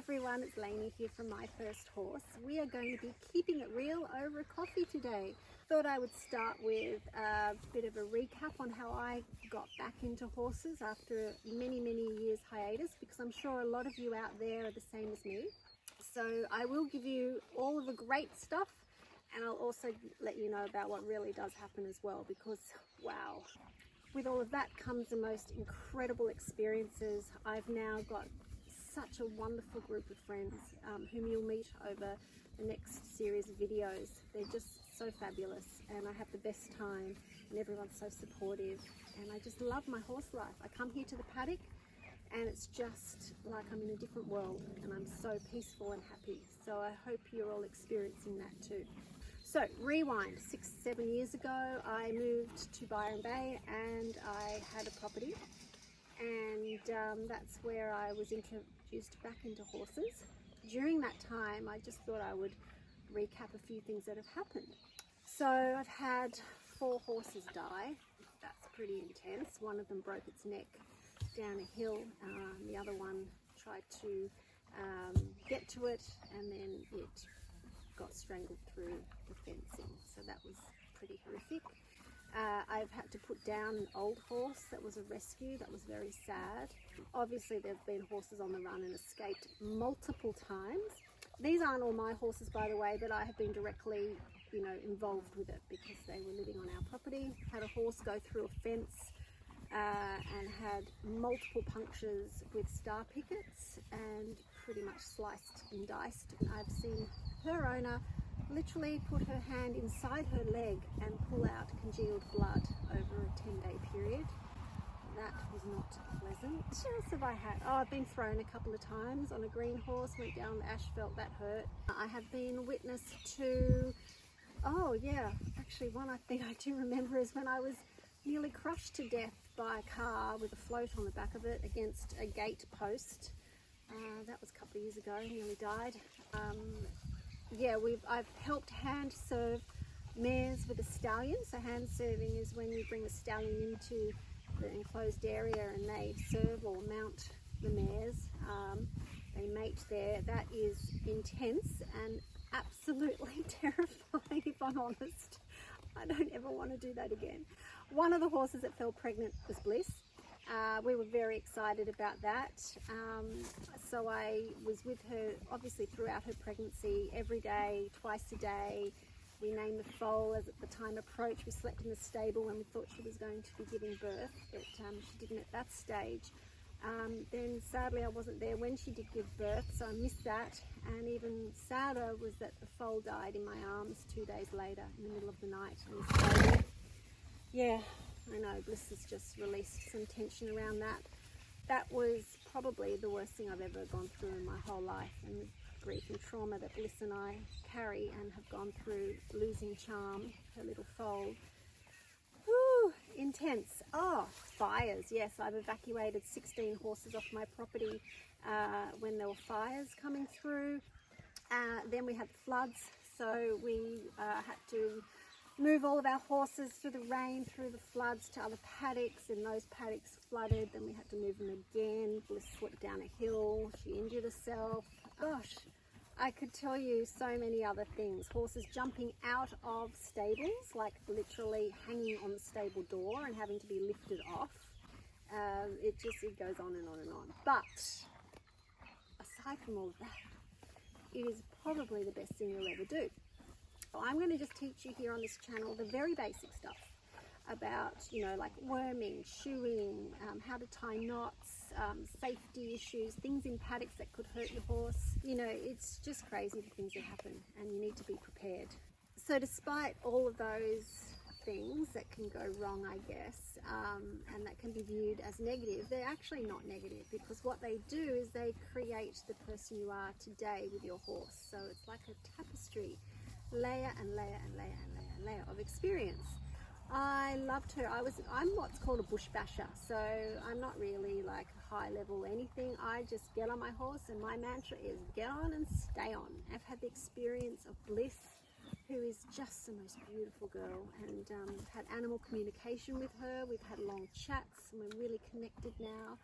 everyone, it's Lainey here from My First Horse. We are going to be keeping it real over a coffee today. Thought I would start with a bit of a recap on how I got back into horses after many years hiatus, because I'm sure a lot of you out there are the same as me. So I will give you all of the great stuff, and I'll also let you know about what really does happen as well, because wow, with all of that comes the most incredible experiences. I've now got such a wonderful group of friends whom you'll meet over the next series of videos. They're just so fabulous, and I have the best time, and everyone's so supportive, and I just love my horse life. I come here to the paddock and it's just like I'm in a different world, and I'm so peaceful and happy. So I hope you're all experiencing that too. So rewind 6-7 years ago, I moved to Byron Bay and I had a property, and that's where I was introduced back into horses. During that time, I just thought I would recap a few things that have happened. So I've had 4 horses die. That's pretty intense. One of them broke its neck down a hill. The other one tried to get to it, and then it got strangled through the fencing. So that was pretty horrific. I've had to put down an old horse that was a rescue. That was very sad. Obviously there have been horses on the run and escaped multiple times. These aren't all my horses, by the way, but I have been directly, involved with it because they were living on our property. Had a horse go through a fence and had multiple punctures with star pickets and pretty much sliced and diced. I've seen her owner literally put her hand inside her leg and pull out congealed blood over a 10-day period. That was not pleasant. What else have I had? Oh, I've been thrown a couple of times on a green horse, went down the asphalt, that hurt. I have been witness to, actually one I think I do remember is when I was nearly crushed to death by a car with a float on the back of it against a gate post. That was a couple of years ago, nearly died. I've helped hand serve mares with a stallion. So hand serving is when you bring the stallion into the enclosed area and they serve or mount the mares. They mate there. That is intense and absolutely terrifying, if I'm honest. I don't ever want to do that again. One of the horses that fell pregnant was Bliss. We were very excited about that. So I was with her obviously throughout her pregnancy, every day, twice a day. We named the foal as the time approached. We slept in the stable when we thought she was going to be giving birth, but she didn't at that stage. Then sadly I wasn't there when she did give birth, so I missed that. And even sadder was that the foal died in my arms 2 days later in the middle of the night in the stable. Yeah, I know, Bliss has just released some tension around that. That was probably the worst thing I've ever gone through in my whole life, and the grief and trauma that Bliss and I carry and have gone through, losing Charm, her little foal. Whew, intense. Oh, fires. Yes, I've evacuated 16 horses off my property when there were fires coming through. Then we had the floods, so we had to move all of our horses through the rain, through the floods to other paddocks, and those paddocks flooded. Then we had to move them again. Bliss slipped down a hill. She injured herself. Gosh, I could tell you so many other things. Horses jumping out of stables, like literally hanging on the stable door and having to be lifted off. It goes on and on and on. But aside from all of that, it is probably the best thing you'll ever do. I'm going to just teach you here on this channel the very basic stuff about, like worming, shoeing, how to tie knots, safety issues, things in paddocks that could hurt your horse. It's just crazy the things that happen, and you need to be prepared. So despite all of those things that can go wrong, I guess, and that can be viewed as negative, they're actually not negative, because what they do is they create the person you are today with your horse. So it's like a tapestry, layer and layer and layer and layer and layer of experience. I loved her. I'm what's called a bush basher, so I'm not really like high level anything. I just get on my horse, and my mantra is get on and stay on. I've had the experience of Bliss, who is just the most beautiful girl, and had animal communication with her. We've had long chats and we're really connected now.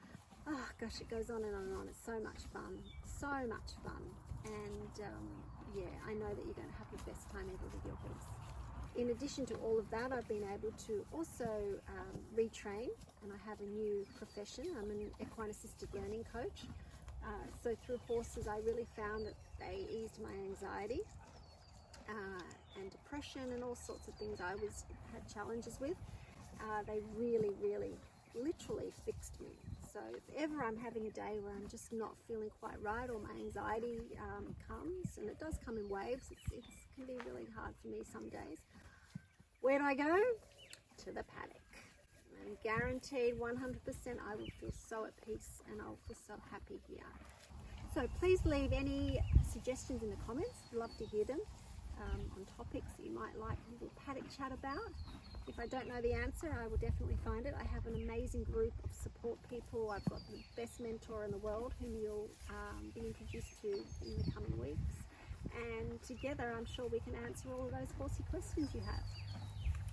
oh gosh, it goes on and on and on. It's so much fun, and yeah, I know that you're going to have the best time ever with your horse. In addition to all of that, I've been able to also retrain, and I have a new profession. I'm an equine assisted learning coach. So through horses, I really found that they eased my anxiety and depression and all sorts of things I had challenges with. They really, really, literally fixed me. So if ever I'm having a day where I'm just not feeling quite right, or my anxiety comes, and it does come in waves, it can be really hard for me some days. Where do I go? To the paddock. And guaranteed 100% I will feel so at peace, and I'll feel so happy here. So please leave any suggestions in the comments. I'd love to hear them on topics that you might like a little paddock chat about. If I don't know the answer, I will definitely find it. I have an amazing group of support people. I've got the best mentor in the world whom you'll be introduced to in the coming weeks. And together I'm sure we can answer all of those horsey questions you have.